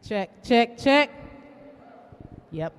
Check, check, check. Yep.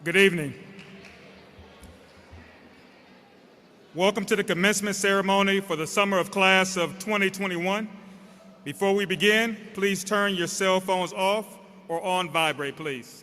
Good evening. Welcome to the commencement ceremony for the summer of class of 2021. Before we begin, please turn your cell phones off or on vibrate, please.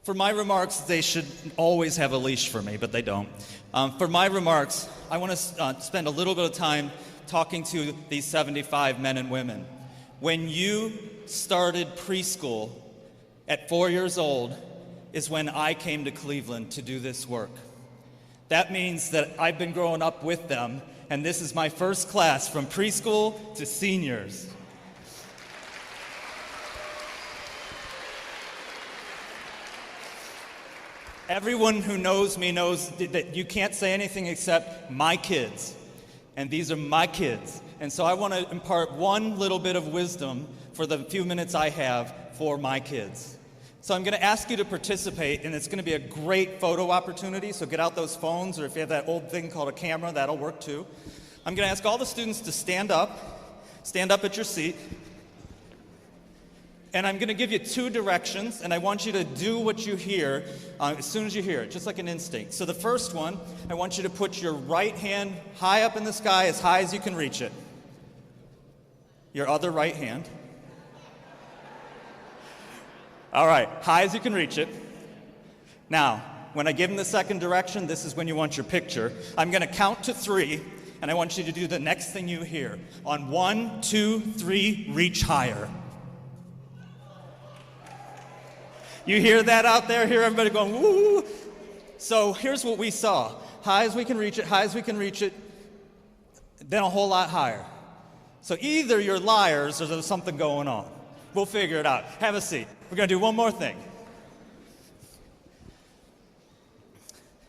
For my remarks, they should always have a leash for me, but they don't. For my remarks, I want to spend a little bit of time talking to these 75 men and women. When you started preschool at 4 years old is when I came to Cleveland to do this work. That means that I've been growing up with them, and this is my first class from preschool to seniors. Everyone who knows me knows that you can't say anything except my kids. And these are my kids. And so I want to impart one little bit of wisdom for the few minutes I have for my kids. So I'm going to ask you to participate, and it's going to be a great photo opportunity. So get out those phones, or if you have that old thing called a camera, that'll work too. I'm going to ask all the students to stand up at your seat. And I'm going to give you 2 directions, and I want you to do what you hear as soon as you hear it, just like an instinct. So the first one, I want you to put your right hand high up in the sky, as high as you can reach it. Your other right hand. All right, high as you can reach it. Now, when I give them the second direction, this is when you want your picture. I'm going to count to 3, and I want you to do the next thing you hear. On 1, 2, 3, reach higher. You hear that out there? Hear everybody going, woo! So here's what we saw. High as we can reach it, high as we can reach it, then a whole lot higher. So either you're liars or there's something going on. We'll figure it out. Have a seat. We're going to do one more thing.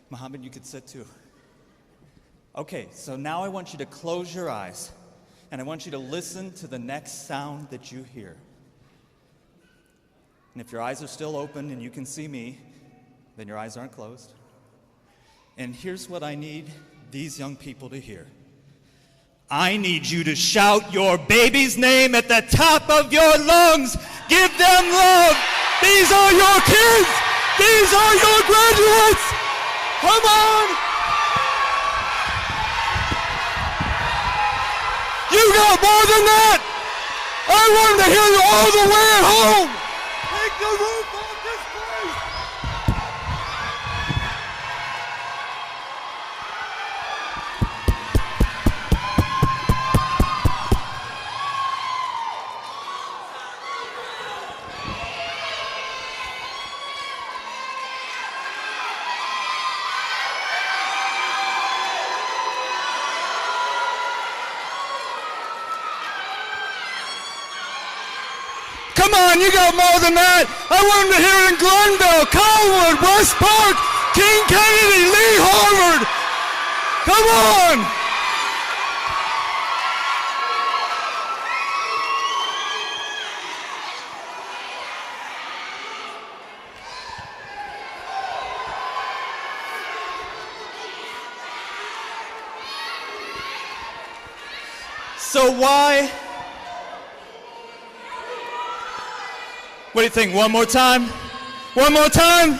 Muhammad, you could sit too. Okay, so now I want you to close your eyes, and I want you to listen to the next sound that you hear. And if your eyes are still open and you can see me, then your eyes aren't closed. And here's what I need these young people to hear. I need you to shout your baby's name at the top of your lungs. Give them love. These are your kids. These are your graduates. Come on. You got more than that. I want them to hear you all the way at home. Take the roof off this place! Come on, you got more than that. I want them to hear it in Glendale, Colwood, West Park, King Kennedy, Lee Harvard. Come on. So why? What do you think? One more time? One more time?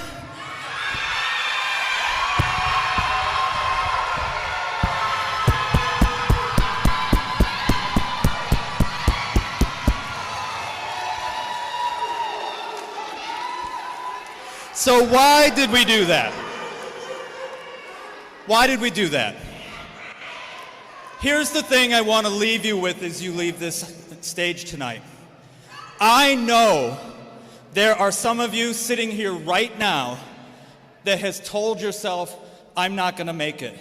So why did we do that? Why did we do that? Here's the thing I want to leave you with as you leave this stage tonight. I know there are some of you sitting here right now that has told yourself, I'm not going to make it.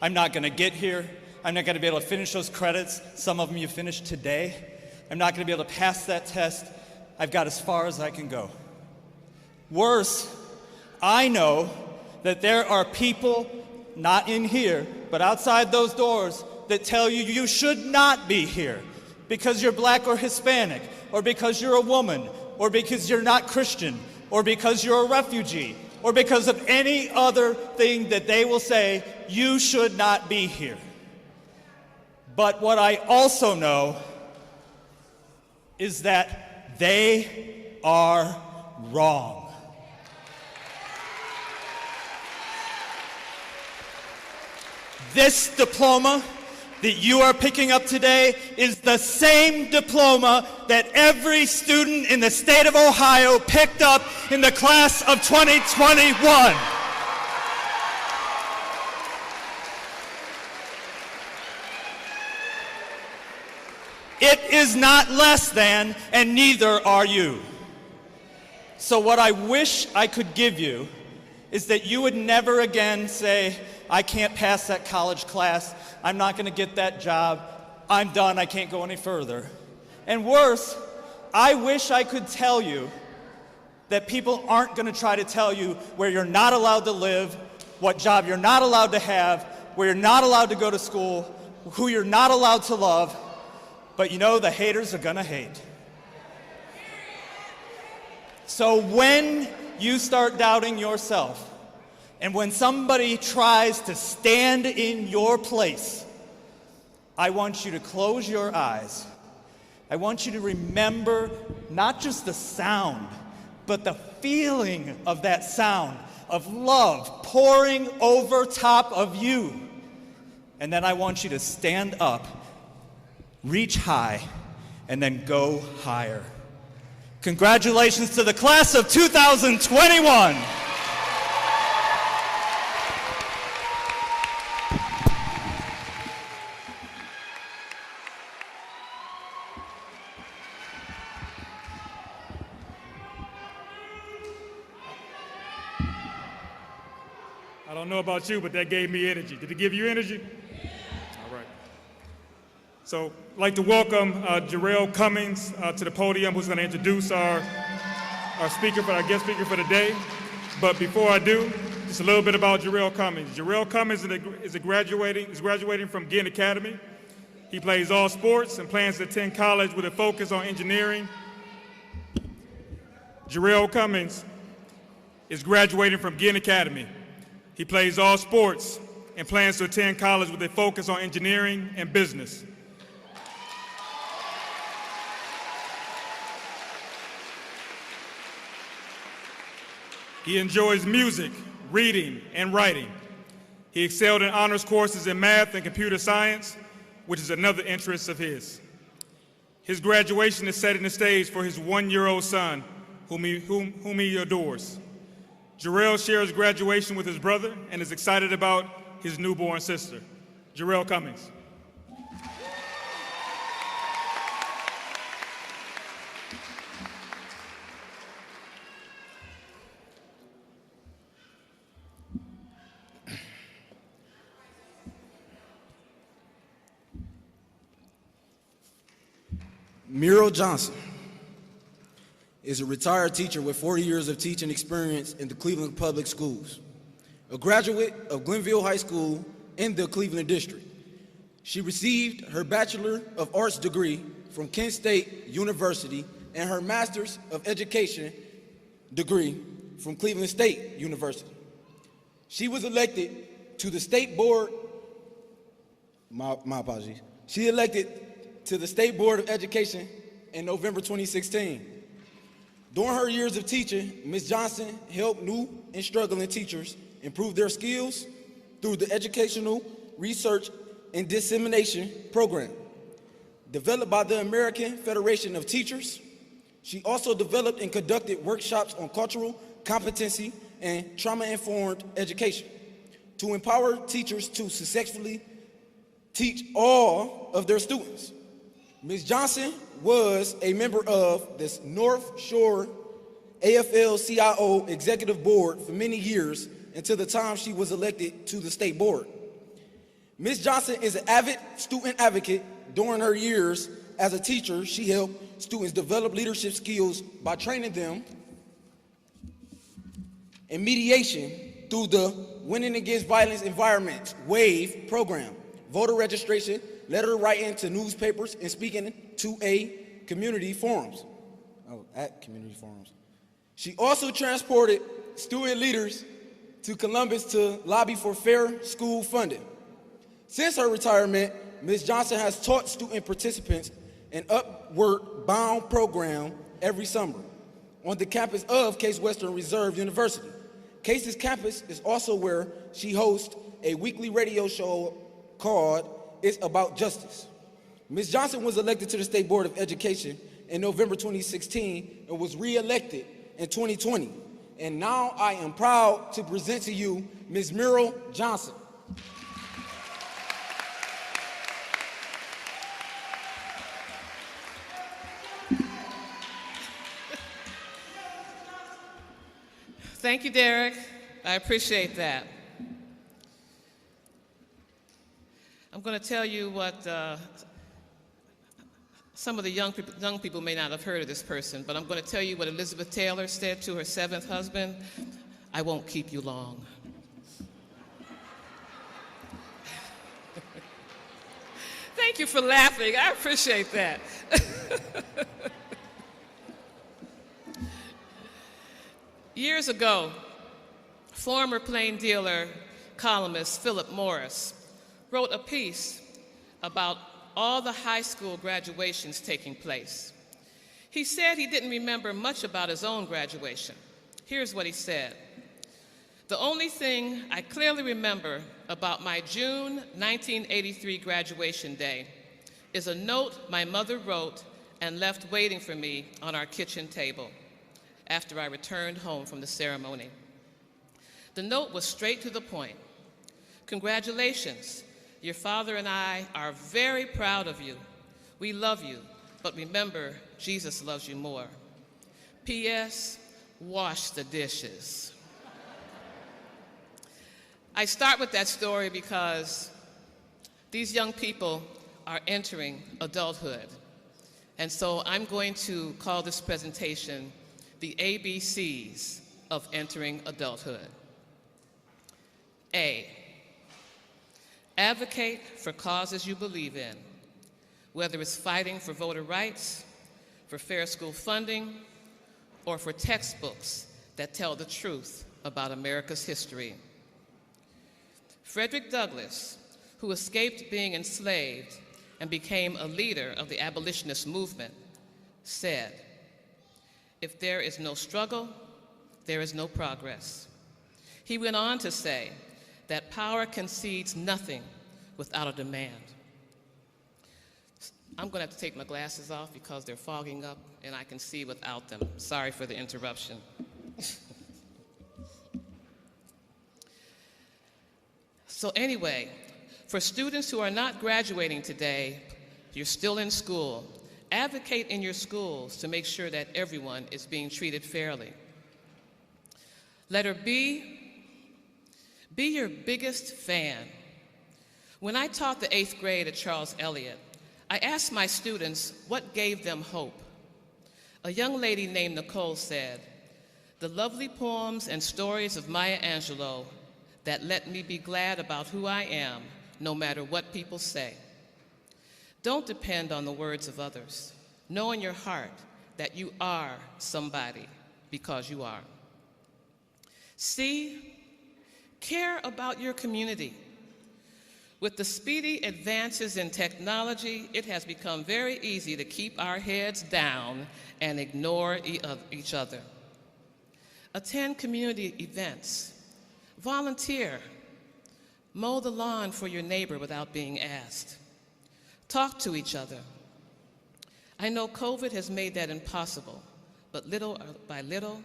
I'm not going to get here. I'm not going to be able to finish those credits. Some of them you finished today. I'm not going to be able to pass that test. I've got as far as I can go. Worse, I know that there are people, not in here, but outside those doors, that tell you you should not be here because you're black or Hispanic, or because you're a woman, or because you're not Christian, or because you're a refugee, or because of any other thing that they will say, you should not be here. But what I also know is that they are wrong. This diploma that you are picking up today is the same diploma that every student in the state of Ohio picked up in the class of 2021. It is not less than, and neither are you. So what I wish I could give you is that you would never again say, I can't pass that college class, I'm not going to get that job, I'm done, I can't go any further. And worse, I wish I could tell you that people aren't going to try to tell you where you're not allowed to live, what job you're not allowed to have, where you're not allowed to go to school, who you're not allowed to love, but you know the haters are going to hate. So when you start doubting yourself, and when somebody tries to stand in your place, I want you to close your eyes. I want you to remember not just the sound, but the feeling of that sound of love pouring over top of you. And then I want you to stand up, reach high, and then go higher. Congratulations to the class of 2021. I don't know about you, but that gave me energy. Did it give you energy? All right. So I'd like to welcome Jarrell Cummings to the podium, who's going to introduce our guest speaker for the day. But before I do, just a little bit about Jarrell Cummings. Jarrell Cummings is graduating from Ginn Academy. He plays all sports and plans to attend college with a focus on engineering. Jarrell Cummings is graduating from Ginn Academy. He plays all sports and plans to attend college with a focus on engineering and business. He enjoys music, reading, and writing. He excelled in honors courses in math and computer science, which is another interest of his. His graduation is setting the stage for his one-year-old son, whom he adores. Jarrell shares graduation with his brother and is excited about his newborn sister. Jarrell Cummings. Muriel Johnson is a retired teacher with 40 years of teaching experience in the Cleveland Public Schools, a graduate of Glenville High School in the Cleveland District. She received her Bachelor of Arts degree from Kent State University and her Master's of Education degree from Cleveland State University. She was elected to the State Board, my apologies. She elected to the State Board of Education in November 2016. During her years of teaching, Ms. Johnson helped new and struggling teachers improve their skills through the Educational Research and Dissemination Program. Developed by the American Federation of Teachers, she also developed and conducted workshops on cultural competency and trauma-informed education to empower teachers to successfully teach all of their students. Ms. Johnson was a member of the North Shore AFL-CIO Executive Board for many years until the time she was elected to the state board. Ms. Johnson is an avid student advocate. During her years as a teacher, she helped students develop leadership skills by training them in mediation through the Winning Against Violence Environments WAVE program, voter registration, letter writing to newspapers, and speaking to at community forums. She also transported student leaders to Columbus to lobby for fair school funding. Since her retirement, Ms. Johnson has taught student participants an Upward Bound program every summer on the campus of Case Western Reserve University. Case's campus is also where she hosts a weekly radio show called is about justice. Ms. Johnson was elected to the State Board of Education in November 2016 and was re-elected in 2020. And now I am proud to present to you Ms. Muriel Johnson. Thank you, Derek. I appreciate that. I'm going to tell you what some of the young people may not have heard of this person, but I'm going to tell you what Elizabeth Taylor said to her 7th husband: "I won't keep you long." Thank you for laughing. I appreciate that. Years ago, former plain dealer columnist Philip Morris wrote a piece about all the high school graduations taking place. He said he didn't remember much about his own graduation. Here's what he said: "The only thing I clearly remember about my June 1983 graduation day is a note my mother wrote and left waiting for me on our kitchen table after I returned home from the ceremony. The note was straight to the point. Congratulations. Your father and I are very proud of you. We love you, but remember, Jesus loves you more. P.S. Wash the dishes." I start with that story because these young people are entering adulthood. And so I'm going to call this presentation the ABCs of entering adulthood. A, advocate for causes you believe in, whether it's fighting for voter rights, for fair school funding, or for textbooks that tell the truth about America's history. Frederick Douglass, who escaped being enslaved and became a leader of the abolitionist movement, said, "If there is no struggle, there is no progress." He went on to say that power concedes nothing without a demand. I'm going to have to take my glasses off because they're fogging up and I can see without them. Sorry for the interruption. So anyway, for students who are not graduating today, you're still in school, advocate in your schools to make sure that everyone is being treated fairly. Letter B, be your biggest fan. When I taught the 8th grade at Charles Eliot, I asked my students what gave them hope. A young lady named Nicole said, "The lovely poems and stories of Maya Angelou that let me be glad about who I am, no matter what people say." Don't depend on the words of others. Know in your heart that you are somebody because you are. C, care about your community. With the speedy advances in technology, it has become very easy to keep our heads down and ignore each other. Attend community events. Volunteer. Mow the lawn for your neighbor without being asked. Talk to each other. I know COVID has made that impossible, but little by little,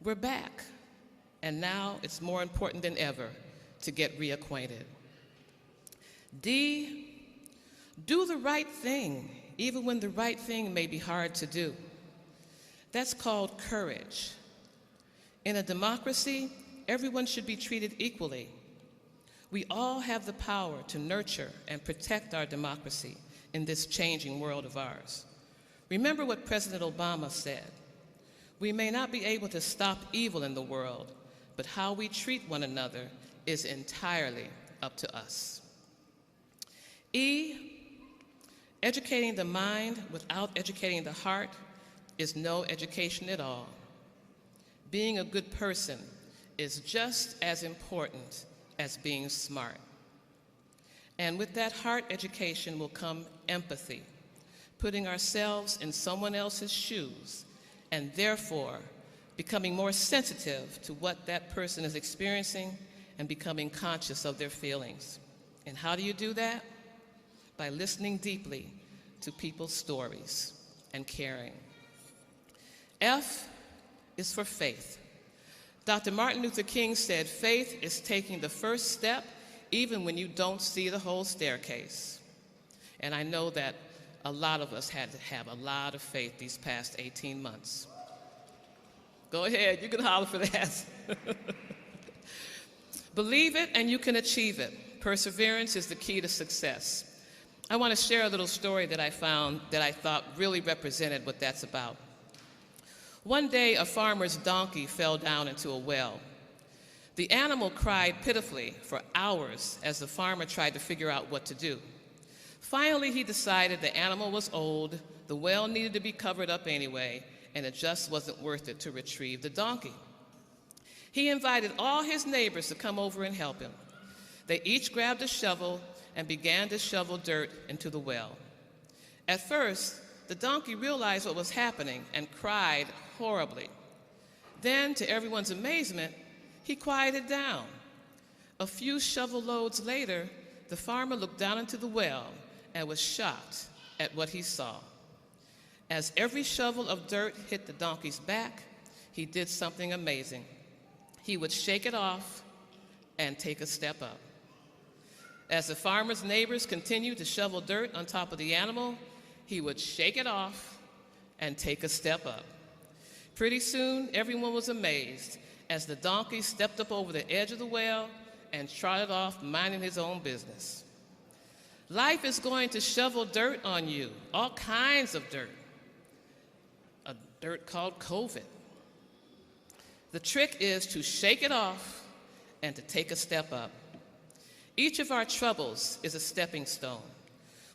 we're back. And now it's more important than ever to get reacquainted. D, do the right thing, even when the right thing may be hard to do. That's called courage. In a democracy, everyone should be treated equally. We all have the power to nurture and protect our democracy in this changing world of ours. Remember what President Obama said. We may not be able to stop evil in the world, but how we treat one another is entirely up to us. E, educating the mind without educating the heart is no education at all. Being a good person is just as important as being smart. And with that heart education will come empathy, putting ourselves in someone else's shoes, and therefore becoming more sensitive to what that person is experiencing and becoming conscious of their feelings. And how do you do that? by listening deeply to people's stories and caring. F is for faith. Dr. Martin Luther King said, faith is taking the first step even when you don't see the whole staircase. And I know that a lot of us had to have a lot of faith these past 18 months. Go ahead, you can holler for that. Believe it and you can achieve it. Perseverance is the key to success. I want to share a little story that I found that I thought really represented what that's about. One day, a farmer's donkey fell down into a well. The animal cried pitifully for hours as the farmer tried to figure out what to do. Finally, he decided the animal was old, the well needed to be covered up anyway, and it just wasn't worth it to retrieve the donkey. He invited all his neighbors to come over and help him. They each grabbed a shovel and began to shovel dirt into the well. At first, the donkey realized what was happening and cried horribly. Then, to everyone's amazement, he quieted down. A few shovel loads later, the farmer looked down into the well and was shocked at what he saw. As every shovel of dirt hit the donkey's back, he did something amazing. He would shake it off and take a step up. As the farmer's neighbors continued to shovel dirt on top of the animal, he would shake it off and take a step up. Pretty soon, everyone was amazed as the donkey stepped up over the edge of the well and trotted off, minding his own business. Life is going to shovel dirt on you, all kinds of dirt. A dirt called COVID. The trick is to shake it off and to take a step up. Each of our troubles is a stepping stone.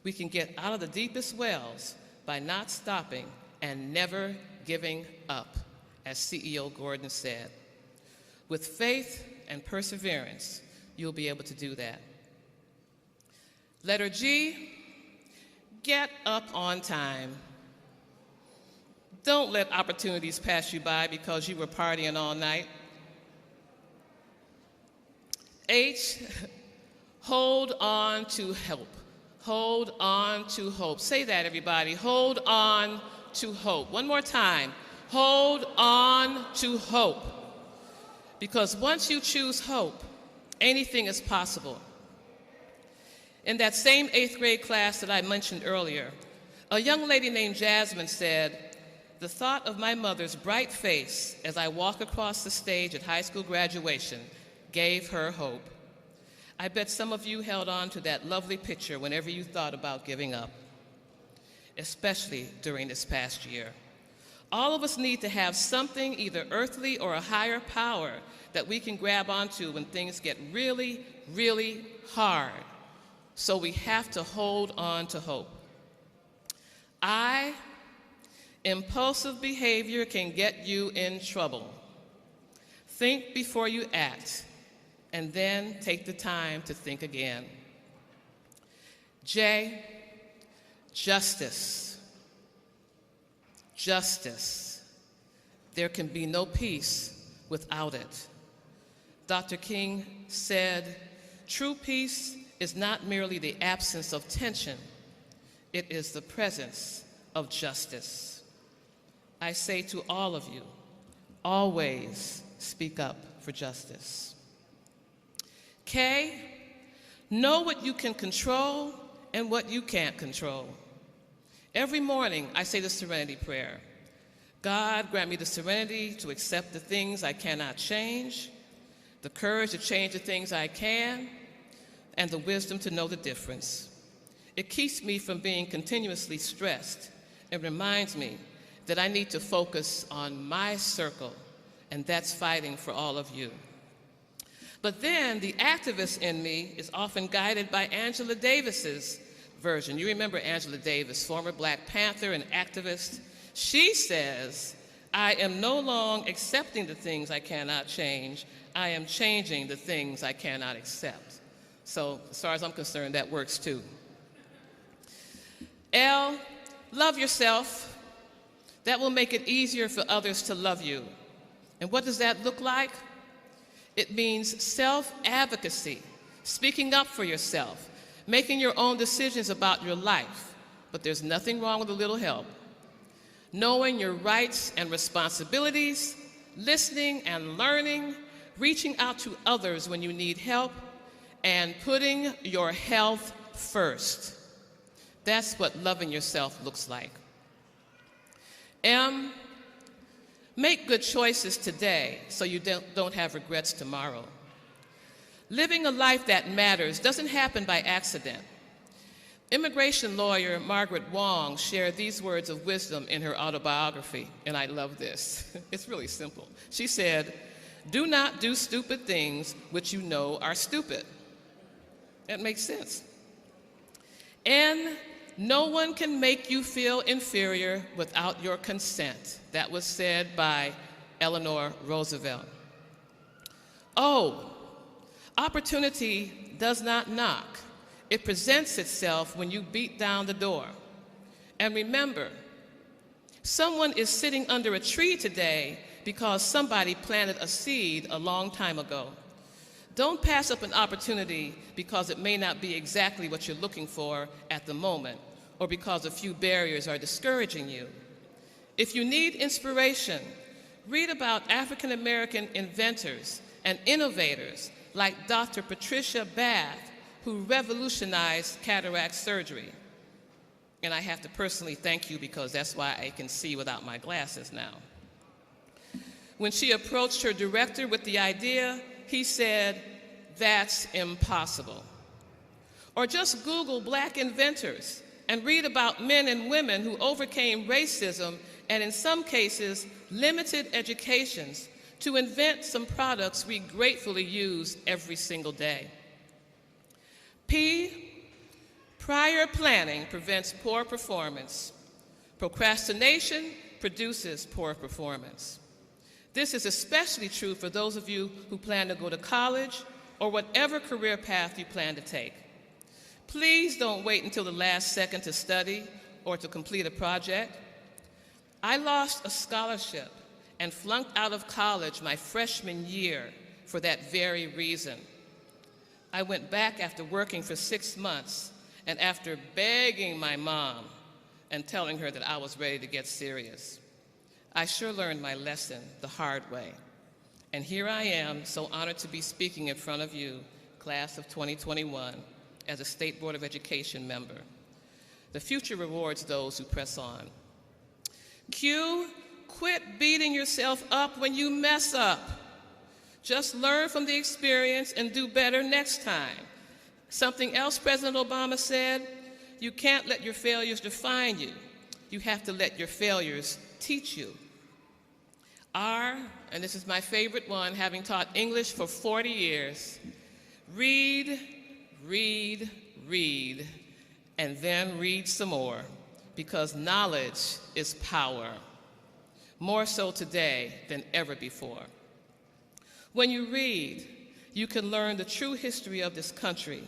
We can get out of the deepest wells by not stopping and never giving up, as CEO Gordon said. With faith and perseverance, you'll be able to do that. Letter G, get up on time. Don't let opportunities pass you by because you were partying all night. H, hold on to hope. Hold on to hope. Say that, everybody. Hold on to hope. One more time. Hold on to hope. Because once you choose hope, anything is possible. In that same 8th grade class that I mentioned earlier, a young lady named Jasmine said, "The thought of my mother's bright face as I walk across the stage at high school graduation gave her hope." I bet some of you held on to that lovely picture whenever you thought about giving up, especially during this past year. All of us need to have something, either earthly or a higher power, that we can grab onto when things get really, really hard. So we have to hold on to hope. Impulsive behavior can get you in trouble. Think before you act, and then take the time to think again. J, justice. Justice. There can be no peace without it. Dr. King said, "True peace is not merely the absence of tension, it is the presence of justice." I say to all of you, always speak up for justice. K, know what you can control and what you can't control. Every morning, I say the serenity prayer. God, grant me the serenity to accept the things I cannot change, the courage to change the things I can, and the wisdom to know the difference. It keeps me from being continuously stressed and reminds me that I need to focus on my circle, and that's fighting for all of you. But then the activist in me is often guided by Angela Davis's version. You remember Angela Davis, former Black Panther and activist. She says, "I am no longer accepting the things I cannot change. I am changing the things I cannot accept." So as far as I'm concerned, that works too. L, love yourself. That will make it easier for others to love you. And what does that look like? It means self-advocacy, speaking up for yourself, making your own decisions about your life, but there's nothing wrong with a little help, knowing your rights and responsibilities, listening and learning, reaching out to others when you need help, and putting your health first. That's what loving yourself looks like. M, make good choices today so you don't have regrets tomorrow. Living a life that matters doesn't happen by accident. Immigration lawyer Margaret Wong shared these words of wisdom in her autobiography, and I love this. It's really simple. She said, "Do not do stupid things which you know are stupid." That makes sense. And no one can make you feel inferior without your consent. That was said by Eleanor Roosevelt. Oh, opportunity does not knock. It presents itself when you beat down the door. And remember, someone is sitting under a tree today because somebody planted a seed a long time ago. Don't pass up an opportunity because it may not be exactly what you're looking for at the moment, or because a few barriers are discouraging you. If you need inspiration, read about African American inventors and innovators like Dr. Patricia Bath, who revolutionized cataract surgery. And I have to personally thank you because that's why I can see without my glasses now. When she approached her director with the idea, he said, "That's impossible." Or just Google Black inventors and read about men and women who overcame racism and, in some cases, limited educations to invent some products we gratefully use every single day. P, prior planning prevents poor performance. Procrastination produces poor performance. This is especially true for those of you who plan to go to college or whatever career path you plan to take. Please don't wait until the last second to study or to complete a project. I lost a scholarship and flunked out of college my freshman year for that very reason. I went back after working for 6 months and after begging my mom and telling her that I was ready to get serious. I sure learned my lesson the hard way. And here I am, so honored to be speaking in front of you, class of 2021, as a State Board of Education member. The future rewards those who press on. Q, quit beating yourself up when you mess up. Just learn from the experience and do better next time. Something else President Obama said, you can't let your failures define you. You have to let your failures teach you. R, and this is my favorite one, having taught English for 40 years, read, read, read, and then read some more, because knowledge is power, more so today than ever before. When you read, you can learn the true history of this country,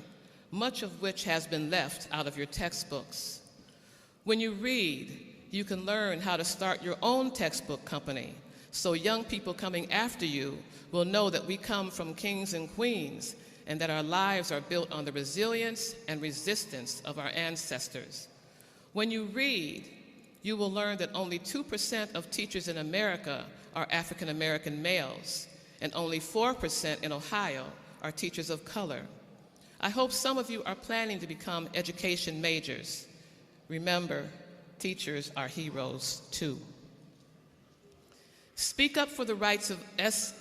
much of which has been left out of your textbooks. When you read, you can learn how to start your own textbook company, so young people coming after you will know that we come from kings and queens and that our lives are built on the resilience and resistance of our ancestors. When you read, you will learn that only 2% of teachers in America are African American males, and only 4% in Ohio are teachers of color. I hope some of you are planning to become education majors. Remember, teachers are heroes too. Speak up for the rights of S.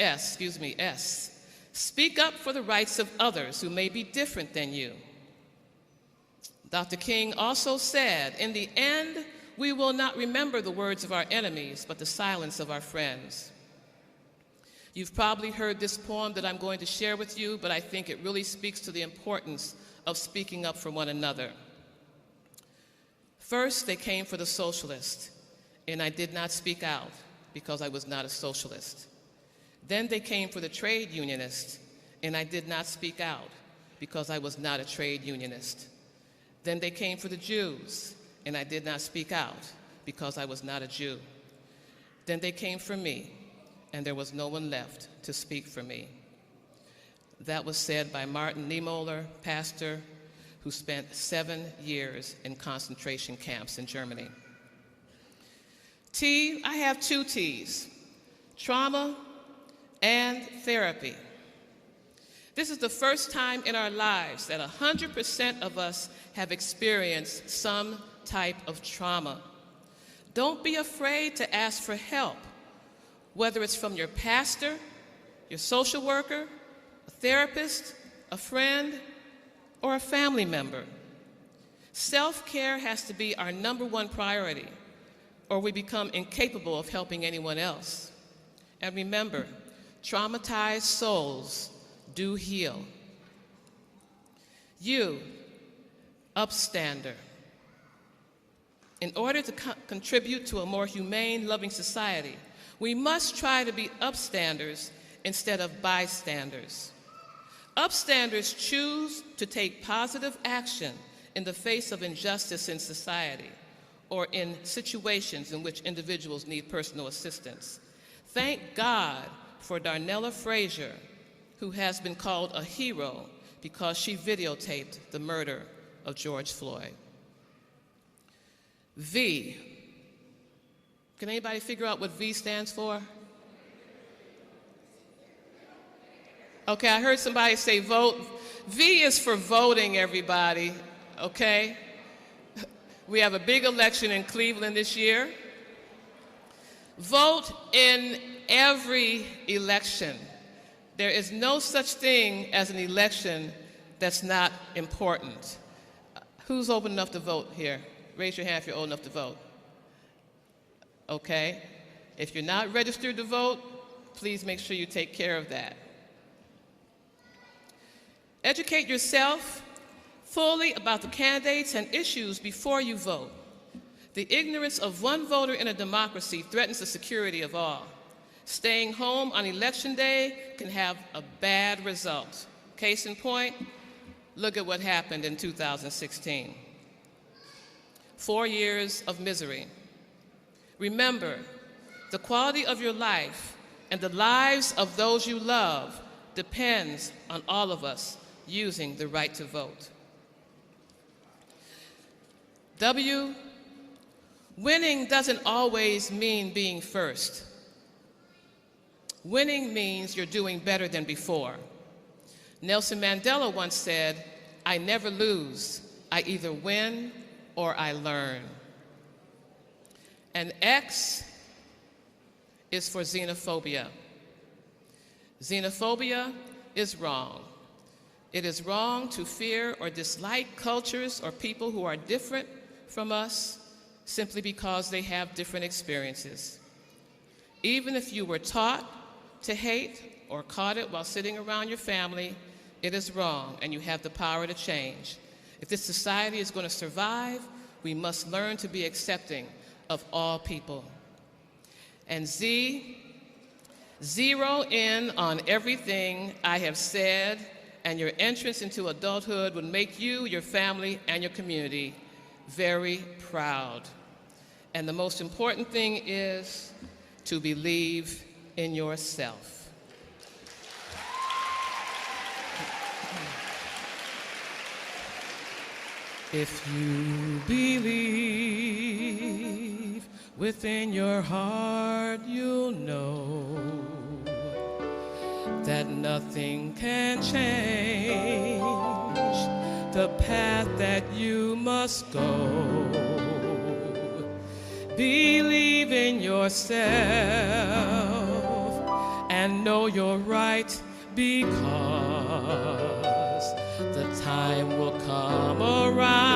Speak up for the rights of others who may be different than you. Dr. King also said, in the end, we will not remember the words of our enemies, but the silence of our friends. You've probably heard this poem that I'm going to share with you, but I think it really speaks to the importance of speaking up for one another. First, they came for the socialist, and I did not speak out because I was not a socialist. Then they came for the trade unionist, and I did not speak out because I was not a trade unionist. Then they came for the Jews, and I did not speak out because I was not a Jew. Then they came for me, and there was no one left to speak for me. That was said by Martin Niemöller, pastor, who spent 7 years in concentration camps in Germany. T, I have 2 T's, trauma and therapy. This is the first time in our lives that 100% of us have experienced some type of trauma. Don't be afraid to ask for help, whether it's from your pastor, your social worker, a therapist, a friend, or a family member. Self-care has to be our #1 priority, or we become incapable of helping anyone else. And remember, traumatized souls do heal. You, upstander. In order to contribute to a more humane, loving society, we must try to be upstanders instead of bystanders. Upstanders choose to take positive action in the face of injustice in society or in situations in which individuals need personal assistance. Thank God for Darnella Frazier, who has been called a hero because she videotaped the murder of George Floyd. V. Can anybody figure out what V stands for? Okay, I heard somebody say vote. V is for voting, everybody, okay? We have a big election in Cleveland this year. Vote in every election. There is no such thing as an election that's not important. Who's old enough to vote here? Raise your hand if you're old enough to vote. Okay. If you're not registered to vote, please make sure you take care of that. Educate yourself fully about the candidates and issues before you vote. The ignorance of one voter in a democracy threatens the security of all. Staying home on election day can have a bad result. Case in point, look at what happened in 2016. 4 years of misery. Remember, the quality of your life and the lives of those you love depends on all of us using the right to vote. W, winning doesn't always mean being first. Winning means you're doing better than before. Nelson Mandela once said, "I never lose. I either win or I learn." And X is for xenophobia. Xenophobia is wrong. It is wrong to fear or dislike cultures or people who are different from us simply because they have different experiences. Even if you were taught to hate or caught it while sitting around your family, it is wrong and you have the power to change. If this society is going to survive, we must learn to be accepting of all people. And Z, zero in on everything I have said, and your entrance into adulthood would make you, your family, and your community very proud. And the most important thing is to believe in yourself. If you believe within your heart, you'll know that nothing can change the path that you must go. Believe in yourself and know you're right, because the time will come around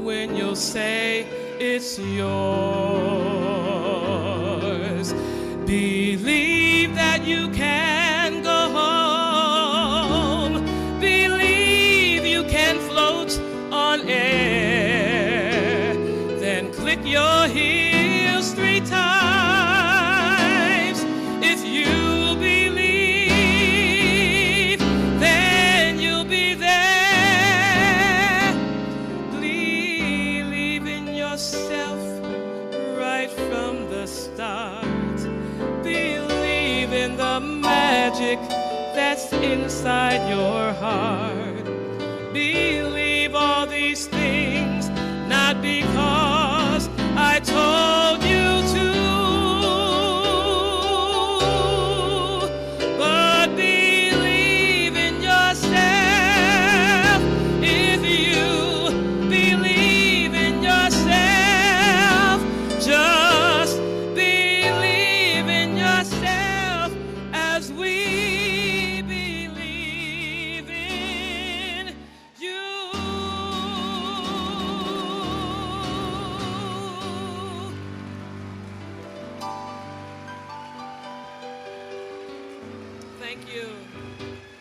when you'll say it's yours. Believe that you can go home. Believe you can float on air. Then click your heels 3 times. If you believe, then you'll be there. Believe in yourself right from the start. Believe in the magic that's inside your heart. believe all these things, not because I told you to, but believe in yourself. If you believe in yourself, just believe in yourself as we believe in you. Thank you.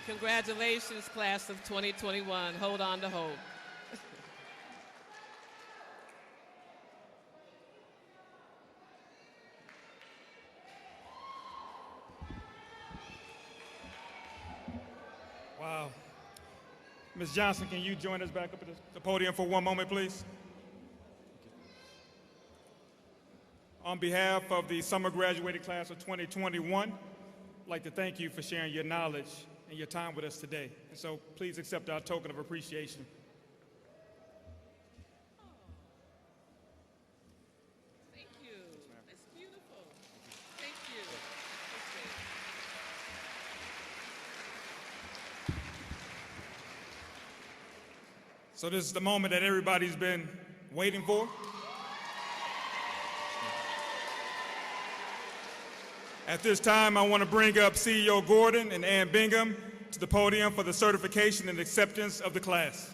Congratulations, class of 2021. Hold on to hope. Wow. Ms. Johnson, can you join us back up at the podium for one moment, please? On behalf of the summer graduating class of 2021, I'd like to thank you for sharing your knowledge and your time with us today. And so please accept our token of appreciation. Thank you. That's beautiful. Thank you. So this is the moment that everybody's been waiting for. At this time, I want to bring up CEO Gordon and Ann Bingham to the podium for the certification and acceptance of the class.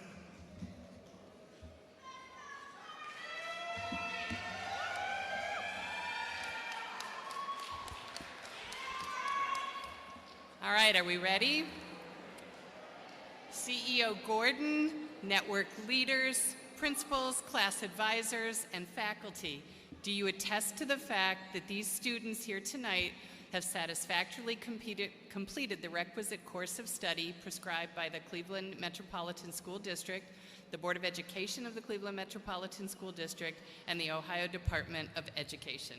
All right, are we ready? CEO Gordon, network leaders, principals, class advisors, and faculty, do you attest to the fact that these students here tonight have satisfactorily completed the requisite course of study prescribed by the Cleveland Metropolitan School District, the Board of Education of the Cleveland Metropolitan School District, and the Ohio Department of Education?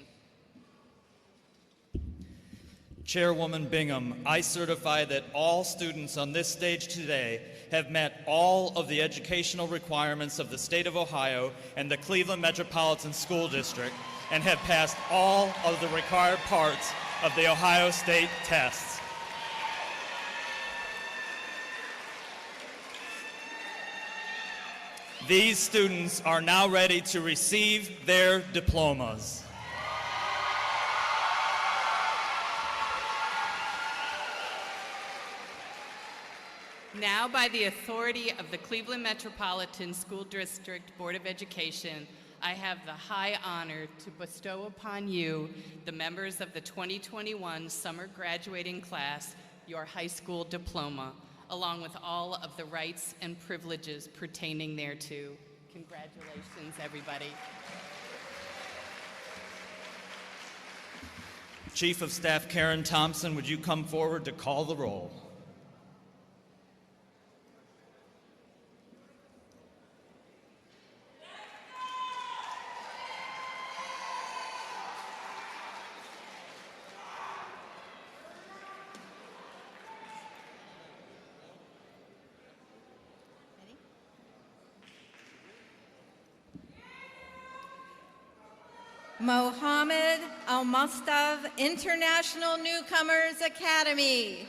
Chairwoman Bingham, I certify that all students on this stage today have met all of the educational requirements of the state of Ohio and the Cleveland Metropolitan School District and have passed all of the required parts of the Ohio State tests. These students are now ready to receive their diplomas. Now, by the authority of the Cleveland Metropolitan School District Board of Education, I have the high honor to bestow upon you, the members of the 2021 summer graduating class, your high school diploma, along with all of the rights and privileges pertaining thereto. Congratulations, everybody. Chief of Staff Karen Thompson, would you come forward to call the roll? Mohammed Al-Mustav International Newcomers Academy.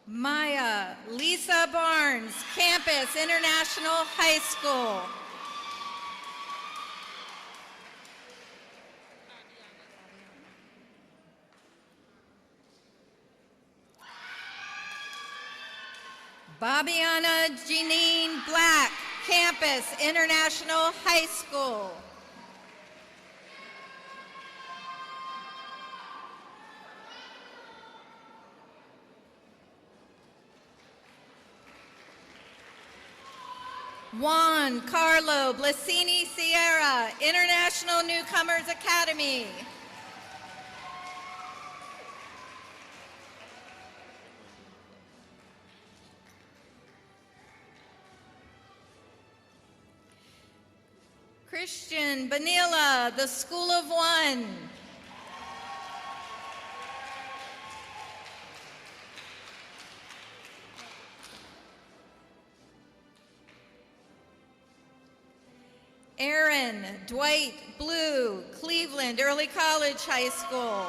Maya Lisa Barnes, Campus International High School. Babiana Janine Black, Campus International High School. Juan Carlo Blasini Sierra, International Newcomers Academy. Christian Banila, the School of One. Aaron Dwight Blue, Cleveland Early College High School.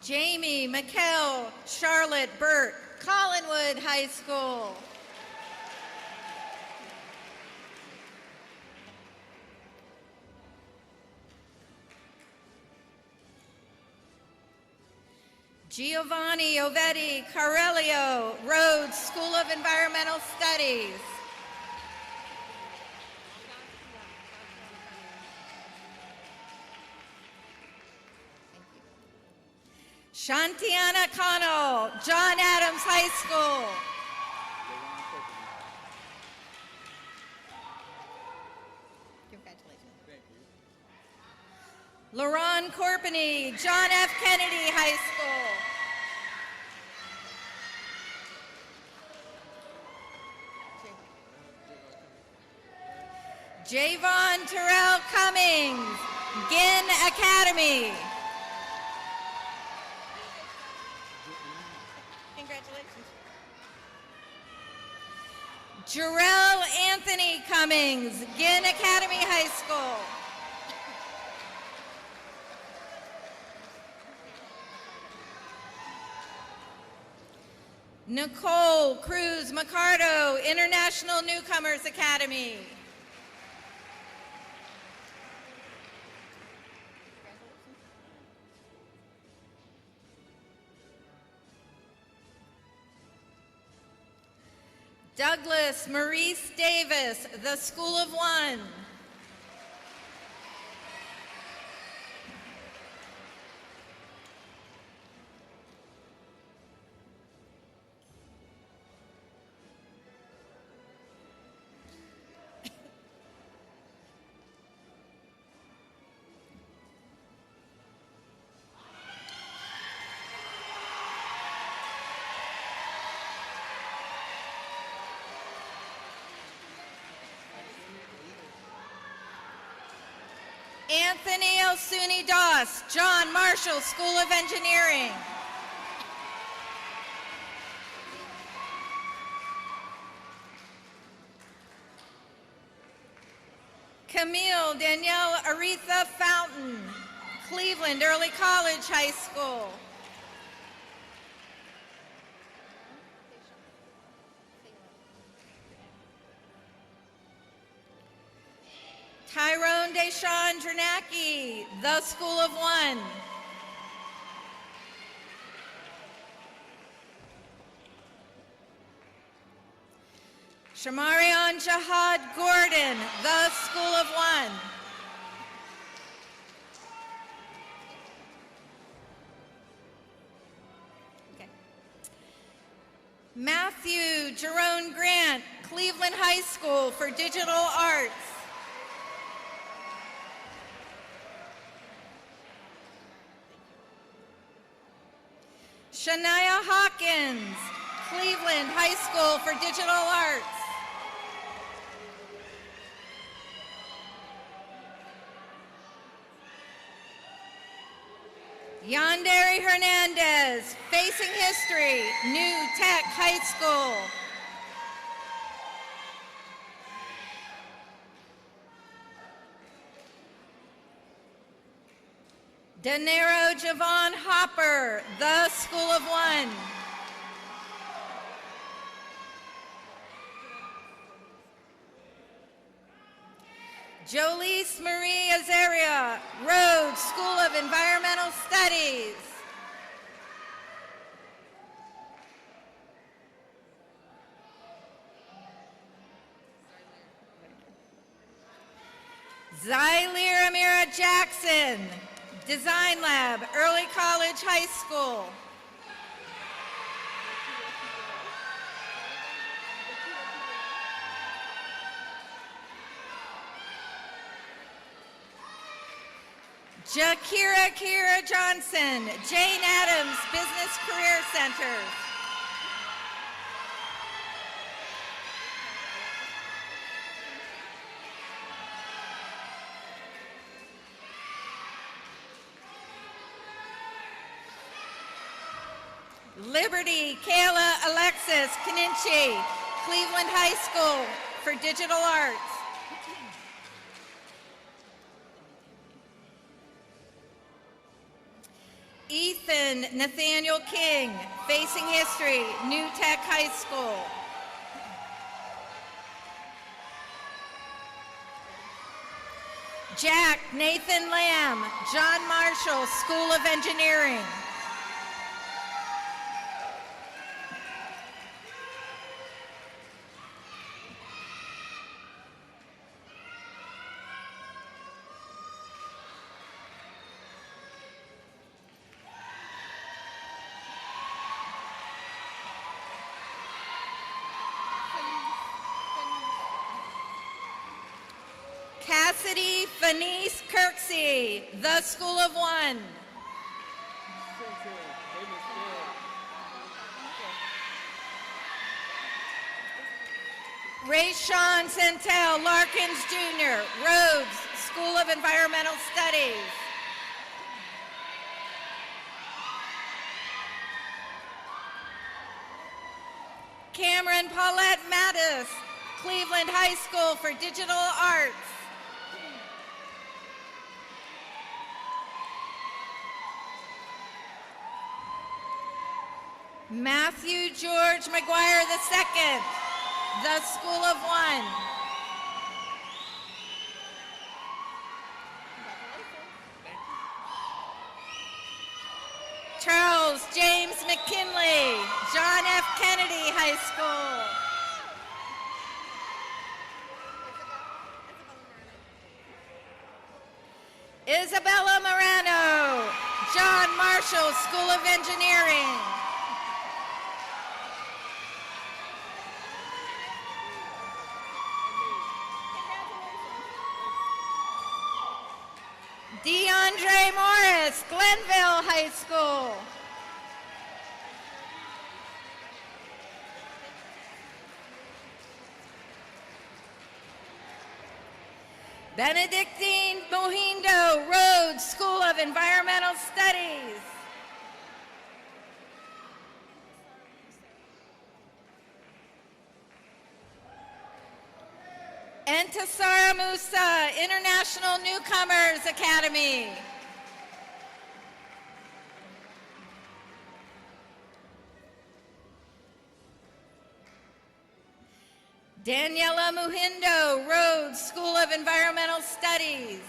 Jamie McKell, Charlotte Burt, Collinwood High School. Giovanni Ovetti Carelio, Rhodes School of Environmental Studies. Shantiana Connell, John Adams High School. Laron Corpany, John F. Kennedy High School. Javon Terrell Cummings, Ginn Academy. Congratulations. Jarrell Anthony Cummings, Ginn Academy High School. Nicole Cruz Macardo, International Newcomers Academy. Douglas Maurice Davis, the School of One. Anthony Elsuni Doss, John Marshall School of Engineering. Camille Danielle Aretha Fountain, Cleveland Early College High School. Tyrone Deshawn Dranacki, the School of One. Shamarion Jihad Gordon, the School of One. Okay. Matthew Jerome Grant, Cleveland High School for Digital Arts. Shania Hawkins, Cleveland High School for Digital Arts. Yandere Hernandez, Facing History, New Tech High School. Danero Javon Hopper, the School of One. Jolise Marie Azaria, Rhodes School of Environmental Studies. Zylir Amira Jackson, Design Lab, Early College High School. Kira Johnson, Jane Addams Business Career Center. Liberty, Kayla Alexis Kaninchi, Cleveland High School for Digital Arts. Ethan Nathaniel King, Facing History, New Tech High School. Jack Nathan Lamb, John Marshall School of Engineering. Cassidy Fanice Kirksey, The School of One. Rayshawn Santel Larkins Jr., Rhodes School of Environmental Studies. Cameron Paulette Mattis, Cleveland High School for Digital Arts. Matthew George McGuire II, The School of One. Charles James McKinley, John F. Kennedy High School. Isabella Morano, John Marshall School of Engineering. DeAndre Morris, Glenville High School. Benedictine Mohindo, Rhodes School of Environmental Studies. Entasara Musa, International Newcomers Academy. Daniela Muhindo, Rhodes School of Environmental Studies.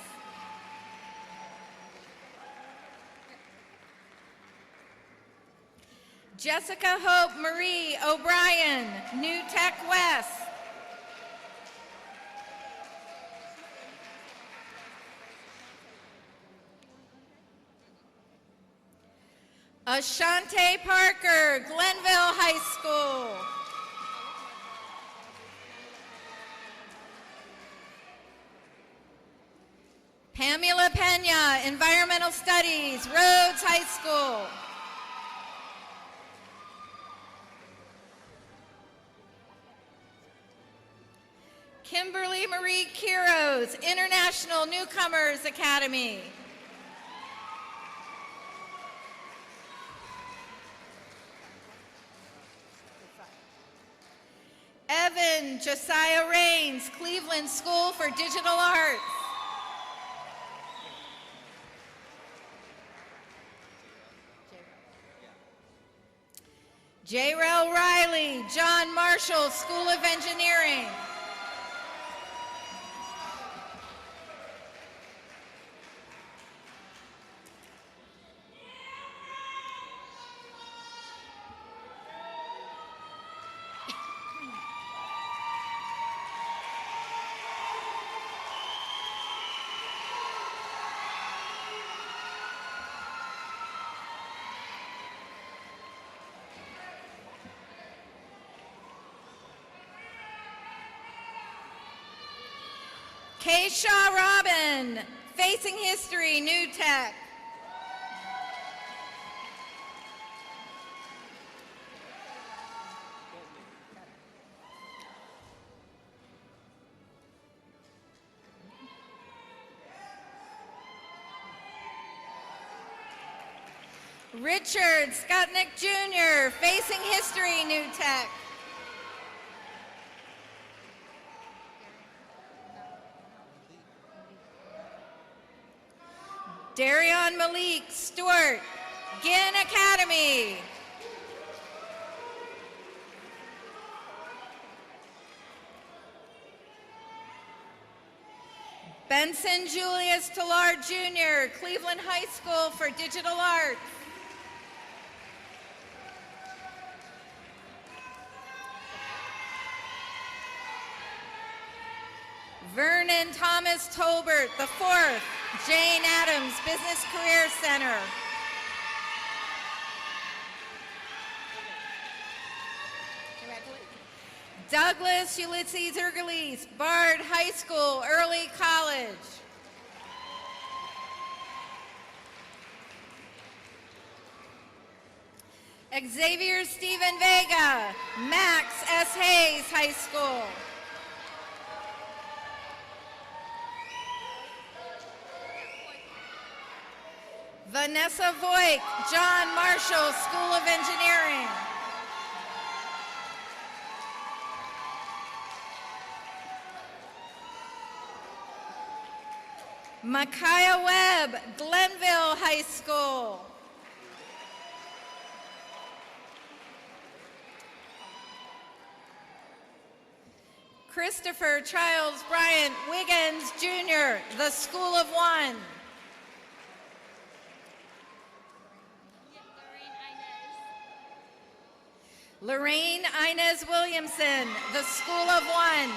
Jessica Hope Marie O'Brien, New Tech West. Ashante Parker, Glenville High School. Pamela Pena, Environmental Studies, Rhodes High School. Kimberly Marie Quiros, International Newcomers Academy. Evan Josiah Rains, Cleveland School for Digital Arts. J-Rel Riley, John Marshall School of Engineering. Kayshaw Robin, Facing History, New Tech. Richard Skutnick Jr., Facing History, New Tech. Darion Malik Stewart, Ginn Academy. Benson Julius Tillard Jr., Cleveland High School for Digital Arts. Vernon Thomas Tolbert, the fourth, Jane Addams Business Career Center. Douglas Ulysses Urgeles, Bard High School, Early College. Xavier Stephen Vega, Max S. Hayes High School. Vanessa Voigt, John Marshall School of Engineering. Micaiah Webb, Glenville High School. Christopher Childs Bryant Wiggins Jr., the School of One. Lorraine Inez Williamson, the School of One.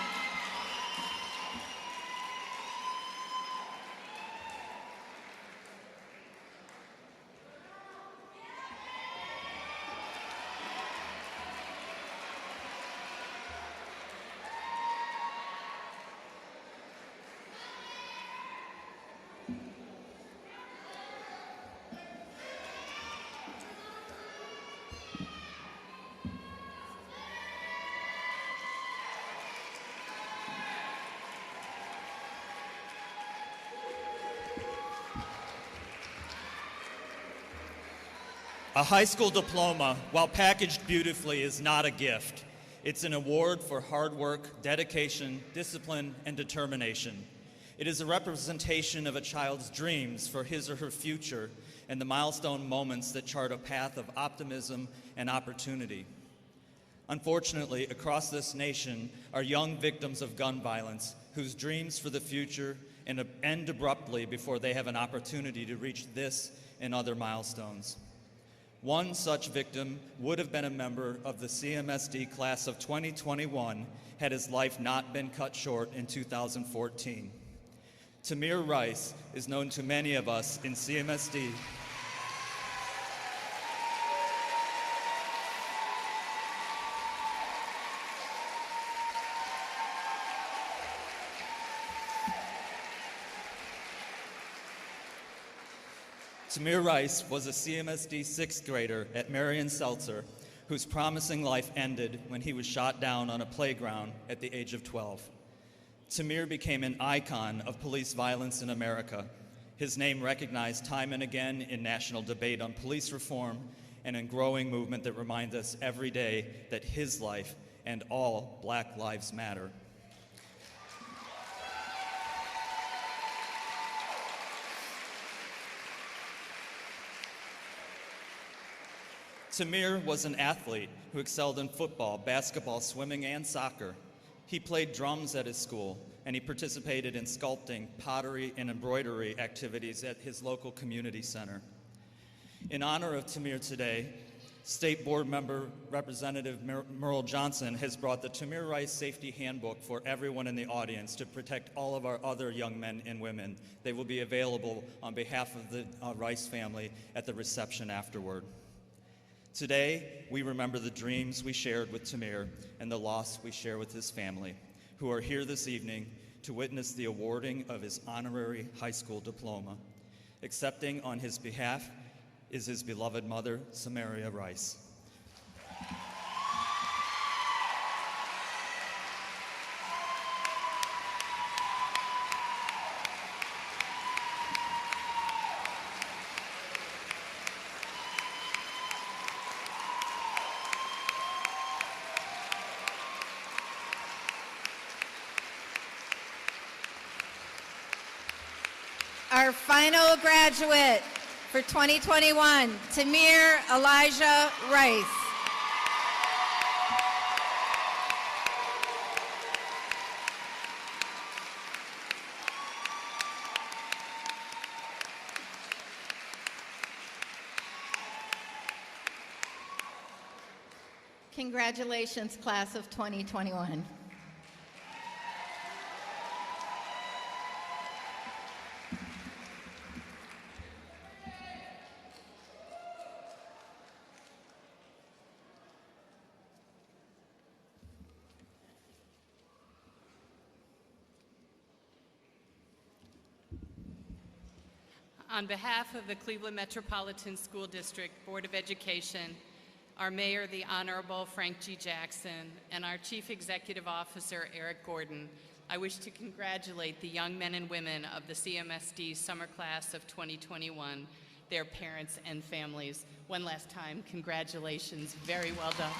A high school diploma, while packaged beautifully, is not a gift. It's an award for hard work, dedication, discipline, and determination. It is a representation of a child's dreams for his or her future and the milestone moments that chart a path of optimism and opportunity. Unfortunately, across this nation are young victims of gun violence whose dreams for the future end abruptly before they have an opportunity to reach this and other milestones. One such victim would have been a member of the CMSD class of 2021 had his life not been cut short in 2014. Tamir Rice is known to many of us in CMSD Tamir Rice was a CMSD sixth grader at Marion Seltzer whose promising life ended when he was shot down on a playground at the age of 12. Tamir became an icon of police violence in America, his name recognized time and again in national debate on police reform and in growing movement that reminds us every day that his life and all Black lives matter. Tamir was an athlete who excelled in football, basketball, swimming, and soccer. He played drums at his school, and he participated in sculpting, pottery, and embroidery activities at his local community center. In honor of Tamir today, State Board Member Representative Merle Johnson has brought the Tamir Rice Safety Handbook for everyone in the audience to protect all of our other young men and women. They will be available on behalf of the Rice family at the reception afterward. Today, we remember the dreams we shared with Tamir and the loss we share with his family, who are here this evening to witness the awarding of his honorary high school diploma. Accepting on his behalf is his beloved mother, Samaria Rice. Our final graduate for 2021, Tamir Elijah Rice. Congratulations, class of 2021. On behalf of the Cleveland Metropolitan School District Board of Education, our Mayor, the Honorable Frank G. Jackson, and our Chief Executive Officer, Eric Gordon, I wish to congratulate the young men and women of the CMSD Summer Class of 2021, their parents and families. One last time, congratulations. Very well done.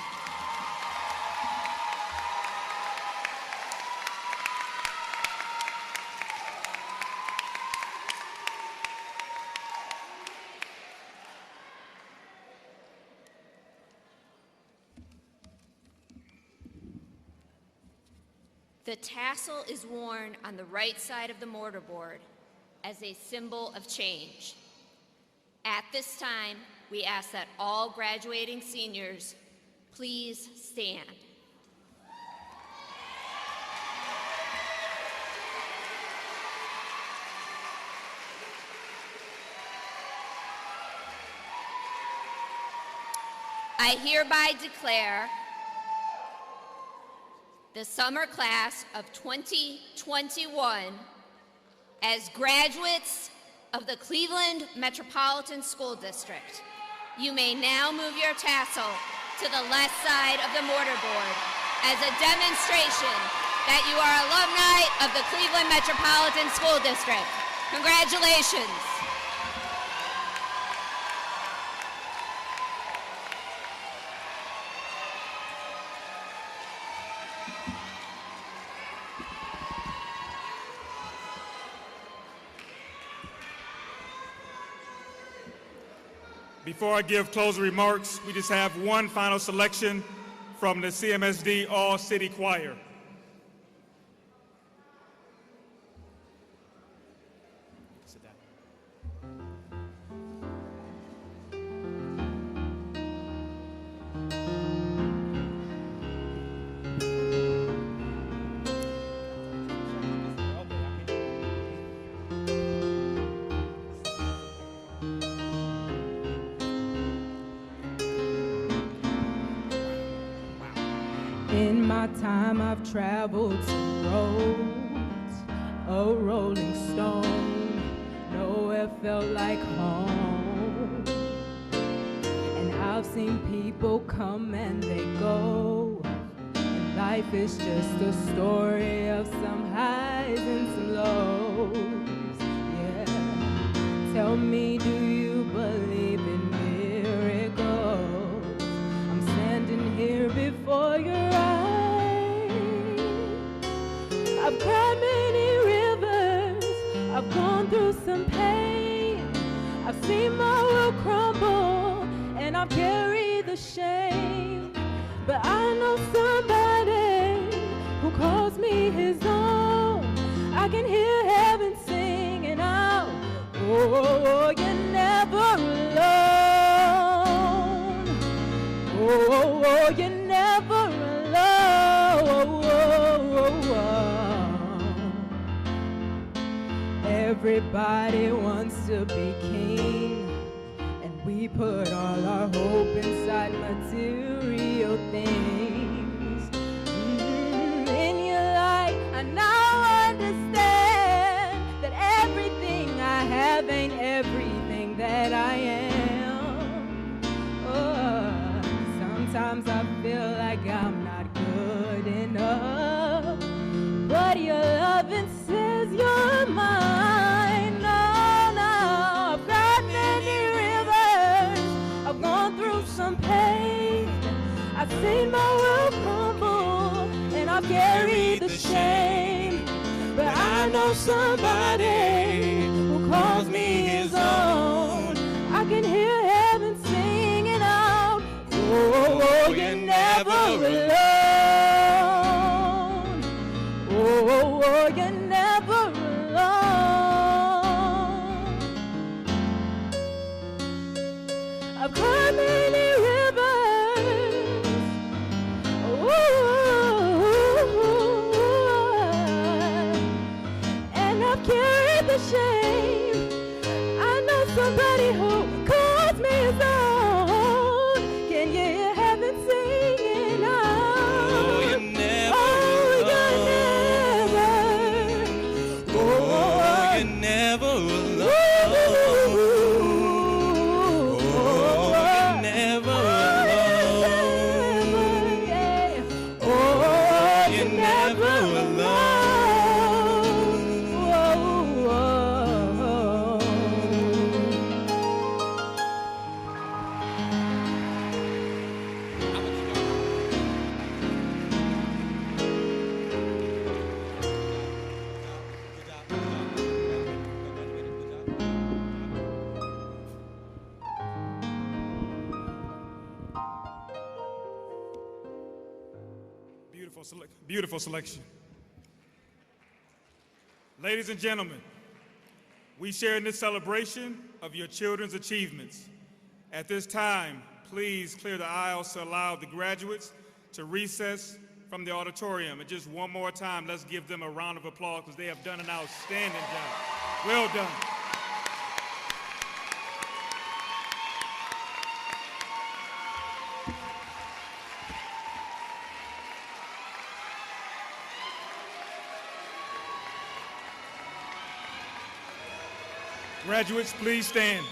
The tassel is worn on the right side of the mortarboard as a symbol of change. At this time, we ask that all graduating seniors please stand. I hereby declare the summer class of 2021 as graduates of the Cleveland Metropolitan School District. You may now move your tassel to the left side of the mortarboard as a demonstration that you are alumni of the Cleveland Metropolitan School District. Congratulations. Before I give closing remarks, we just have one final selection from the CMSD All-City Choir. Sit down. In my time I've traveled some roads, a rolling stone, nowhere felt like home. And I've seen people come and they go, and life is just a story of some highs and some lows. Yeah, tell me, do you believe in miracles? I'm standing here before your eyes. I've cried many rivers, I've gone through some pain, I've seen my world crumble, and I've carried the shame. But I know somebody who calls me his own. I can hear heaven singing out, oh, you're never alone. Oh, you're never alone. Everybody wants to be king, and we put all our hope inside material things. In your light, I now understand I've carried the shame, but I know somebody who calls me his own. I can hear heaven singing out, oh, you're never alone. Oh, you're never alone. I've climbed many rivers, and I've carried the shame. I know somebody who calls me his own. Can you hear heaven singing out? Oh, you're never Oh, you're never, Oh, you're never alone. Oh, you're never alone. Oh, You're never alone. Beautiful selection. Ladies and gentlemen, we share in this celebration of your children's achievements. At this time, please clear the aisles to allow the graduates to recess from the auditorium. And just one more time, let's give them a round of applause because they have done an outstanding job. Well done. Graduates, please stand.